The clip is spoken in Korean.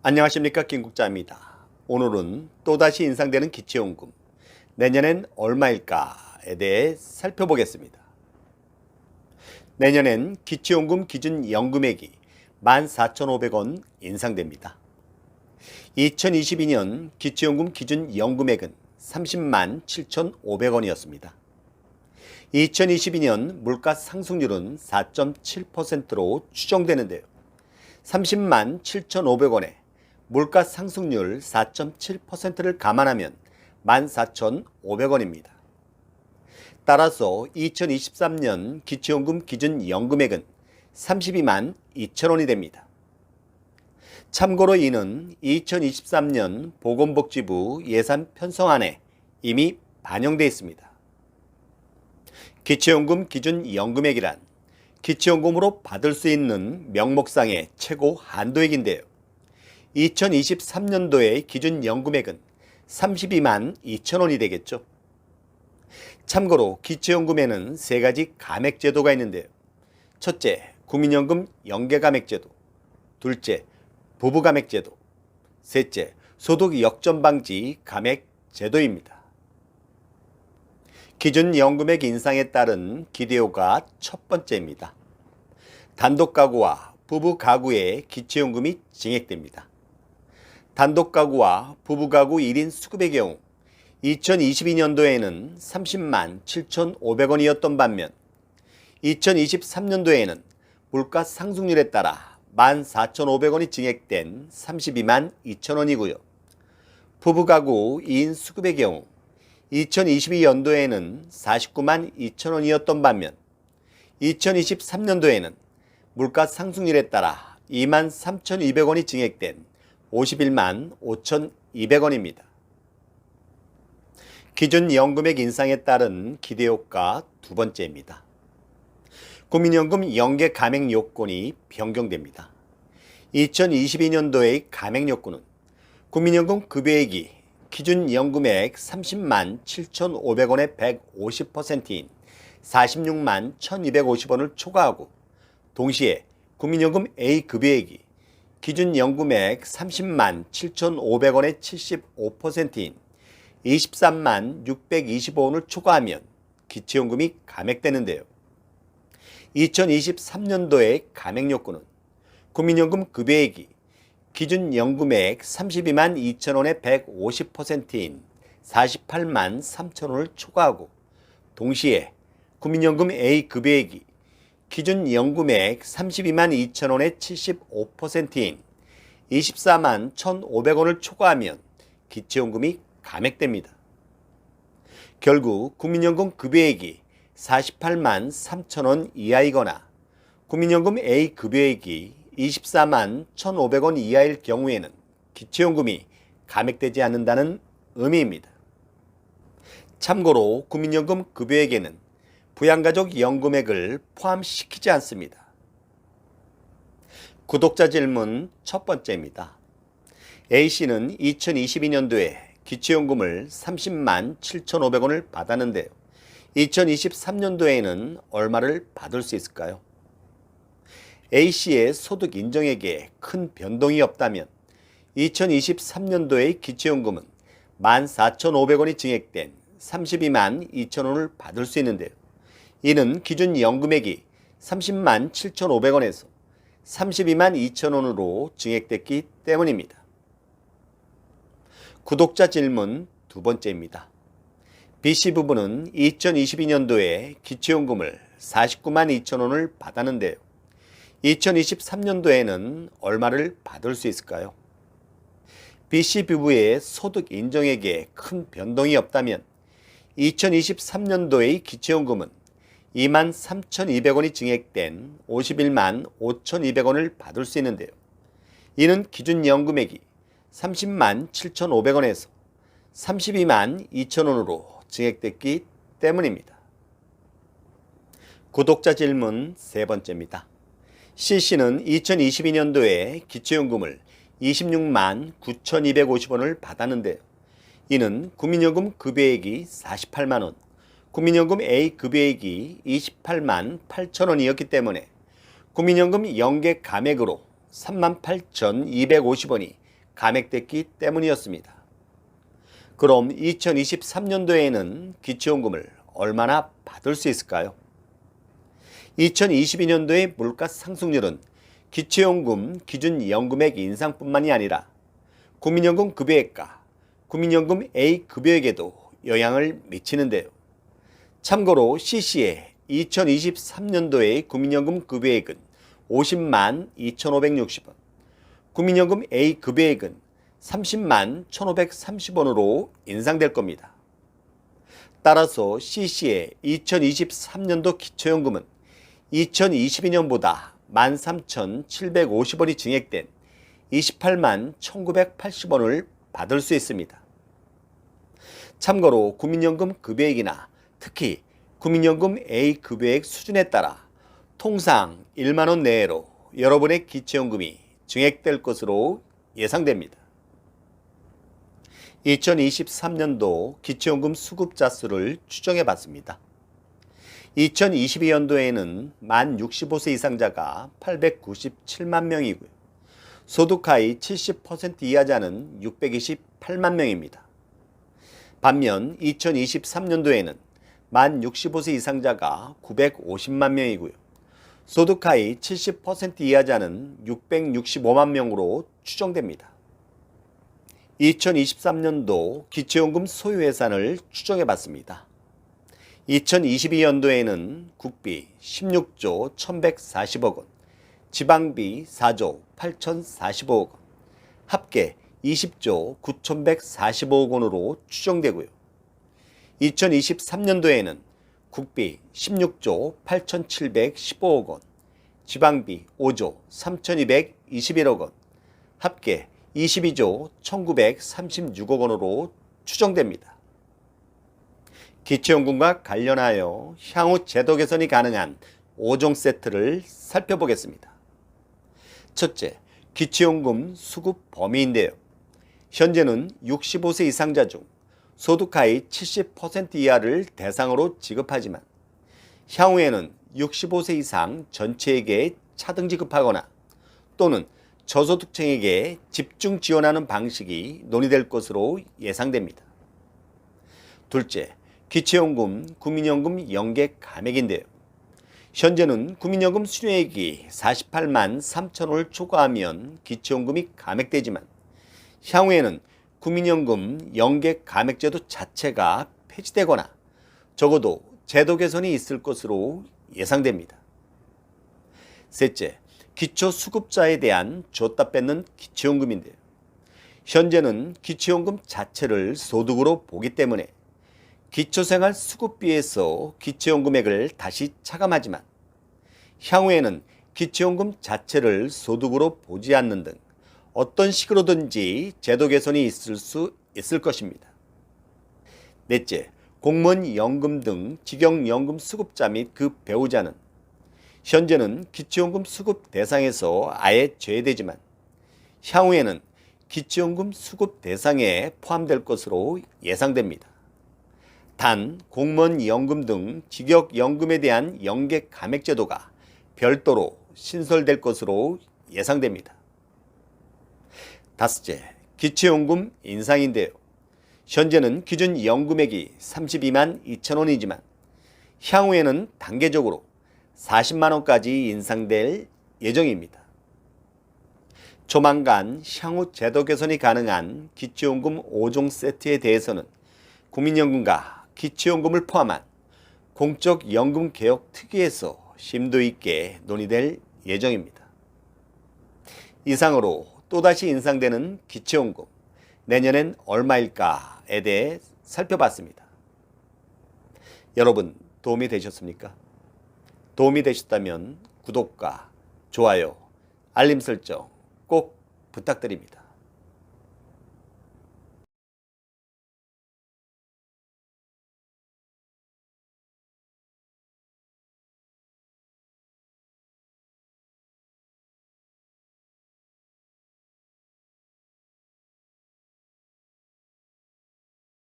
안녕하십니까, 김국자입니다. 오늘은 또다시 인상되는 기초연금, 내년엔 얼마일까에 대해 살펴보겠습니다. 내년엔 기초연금 기준 연금액이 14,500원 인상됩니다. 2022년 기초연금 기준 연금액은 30만 7,500원이었습니다. 2022년 물가 상승률은 4.7%로 추정되는데요. 30만 7,500원에 물가 상승률 4.7%를 감안하면 14,500원입니다. 따라서 2023년 기초연금 기준 연금액은 32만 2천원이 됩니다. 참고로 이는 2023년 보건복지부 예산 편성안에 이미 반영되어 있습니다. 기초연금 기준 연금액이란 기초연금으로 받을 수 있는 명목상의 최고 한도액인데요. 2023년도의 기준 연금액은 32만 2천원이 되겠죠. 참고로 기초연금에는 세 가지 감액제도가 있는데요. 첫째, 국민연금 연계감액제도. 둘째, 부부감액제도. 셋째, 소득 역전방지 감액제도입니다. 기준 연금액 인상에 따른 기대효가 첫 번째입니다. 단독가구와 부부가구의 기초연금이 증액됩니다. 단독가구와 부부가구 1인 수급의 경우 2022년도에는 30만 7,500원이었던 반면 2023년도에는 물가 상승률에 따라 14,500원이 증액된 32만 2천원이고요. 부부가구 2인 수급의 경우 2022년도에는 49만 2천원이었던 반면 2023년도에는 물가 상승률에 따라 2만 3,200원이 증액된 51만 5,200원입니다. 기준 연금액 인상에 따른 기대효과 두 번째입니다. 국민연금 연계 감액 요건이 변경됩니다. 2022년도의 감액 요건은 국민연금 급여액이 기준 연금액 30만 7,500원의 150%인 46만 1,250원을 초과하고 동시에 국민연금 A 급여액이 기준 연금액 30만 7,500원의 75%인 23만 625원을 초과하면 기초연금이 감액되는데요. 2023년도의 감액 요건은 국민연금 급여액이 기준 연금액 32만 2천원의 150%인 48만 3천원을 초과하고 동시에 국민연금 A 급여액이 기준 연금액 32만 2천원의 75%인 24만 1,500원을 초과하면 기초연금이 감액됩니다. 결국 국민연금 급여액이 48만 3천원 이하이거나 국민연금 A 급여액이 24만 1,500원 이하일 경우에는 기초연금이 감액되지 않는다는 의미입니다. 참고로 국민연금 급여액에는 부양가족 연금액을 포함시키지 않습니다. 구독자 질문 첫 번째입니다. A씨는 2022년도에 기초연금을 30만 7,500원을 받았는데요. 2023년도에는 얼마를 받을 수 있을까요? A씨의 소득 인정액에 큰 변동이 없다면 2023년도의 기초연금은 14,500원이 증액된 32만 2천원을 받을 수 있는데요. 이는 기준 연금액이 30만 7,500원에서 32만 2천원으로 증액됐기 때문입니다. 구독자 질문 두 번째입니다. B씨 부부는 2022년도에 기초연금을 49만 2천원을 받았는데요. 2023년도에는 얼마를 받을 수 있을까요? B씨 부부의 소득 인정액에 큰 변동이 없다면 2023년도의 기초연금은 2만 3,200원이 증액된 51만 5,200원을 받을 수 있는데요. 이는 기준 연금액이 30만 7,500원에서 32만 2천원으로 증액됐기 때문입니다. 구독자 질문 세 번째입니다. C씨는 2022년도에 기초연금을 26만 9,250원을 받았는데요. 이는 국민연금 급여액이 48만원, 국민연금 A 급여액이 28만 8천원이었기 때문에 국민연금 연계 감액으로 38,250원이 감액됐기 때문이었습니다. 그럼 2023년도에는 기초연금을 얼마나 받을 수 있을까요? 2022년도의 물가 상승률은 기초연금 기준 연금액 인상뿐만이 아니라 국민연금 급여액과 국민연금 A 급여액에도 영향을 미치는데요. 참고로 CC의 2023년도의 국민연금 급여액은 50만 2,560원, 국민연금 A 급여액은 30만 1,530원으로 인상될 겁니다. 따라서 CC의 2023년도 기초연금은 2022년보다 13,750원이 증액된 28만 1,980원을 받을 수 있습니다. 참고로 국민연금 급여액이나 특히 국민연금 A 급여액 수준에 따라 통상 1만원 내외로 여러분의 기초연금이 증액될 것으로 예상됩니다. 2023년도 기초연금 수급자 수를 추정해 봤습니다. 2022년도에는 만 65세 이상자가 897만 명이고요. 소득하위 70% 이하자는 628만 명입니다. 반면 2023년도에는 만 65세 이상자가 950만 명이고요. 소득하위 70% 이하자는 665만 명으로 추정됩니다. 2023년도 기초연금 소유예산을 추정해 봤습니다. 2022년도에는 국비 16조 1,140억 원, 지방비 4조 8,045억 원, 합계 20조 9,145억 원으로 추정되고요. 2023년도에는 국비 16조 8,715억 원, 지방비 5조 3,221억 원, 합계 22조 1,936억 원으로 추정됩니다. 기초연금과 관련하여 향후 제도 개선이 가능한 5종 세트를 살펴보겠습니다. 첫째, 기초연금 수급 범위인데요. 현재는 65세 이상자 중 소득하위 70% 이하를 대상으로 지급하지만 향후에는 65세 이상 전체에게 차등 지급하거나 또는 저소득층에게 집중 지원하는 방식이 논의될 것으로 예상됩니다. 둘째, 기초연금, 국민연금 연계 감액인데요. 현재는 국민연금 수령액이 48만 3천 원을 초과하면 기초연금이 감액되지만 향후에는 국민연금 연계 감액제도 자체가 폐지되거나 적어도 제도 개선이 있을 것으로 예상됩니다. 셋째, 기초수급자에 대한 줬다 뺏는 기초연금인데요. 현재는 기초연금 자체를 소득으로 보기 때문에 기초생활수급비에서 기초연금액을 다시 차감하지만 향후에는 기초연금 자체를 소득으로 보지 않는 등 어떤 식으로든지 제도 개선이 있을 수 있을 것입니다. 넷째, 공무원 연금 등 직영연금 수급자 및 그 배우자는 현재는 기초연금 수급 대상에서 아예 제외되지만 향후에는 기초연금 수급 대상에 포함될 것으로 예상됩니다. 단, 공무원 연금 등 직역연금에 대한 연계 감액 제도가 별도로 신설될 것으로 예상됩니다. 다섯째, 기초연금 인상인데요. 현재는 기준 연금액이 32만 2천 원이지만 향후에는 단계적으로 40만 원까지 인상될 예정입니다. 조만간 향후 제도 개선이 가능한 기초연금 5종 세트에 대해서는 국민연금과 기초연금을 포함한 공적연금개혁특위에서 심도 있게 논의될 예정입니다. 이상으로 또다시 인상되는 기초연금, 내년엔 얼마일까에 대해 살펴봤습니다. 여러분, 도움이 되셨습니까? 도움이 되셨다면 구독과 좋아요, 알림 설정 꼭 부탁드립니다.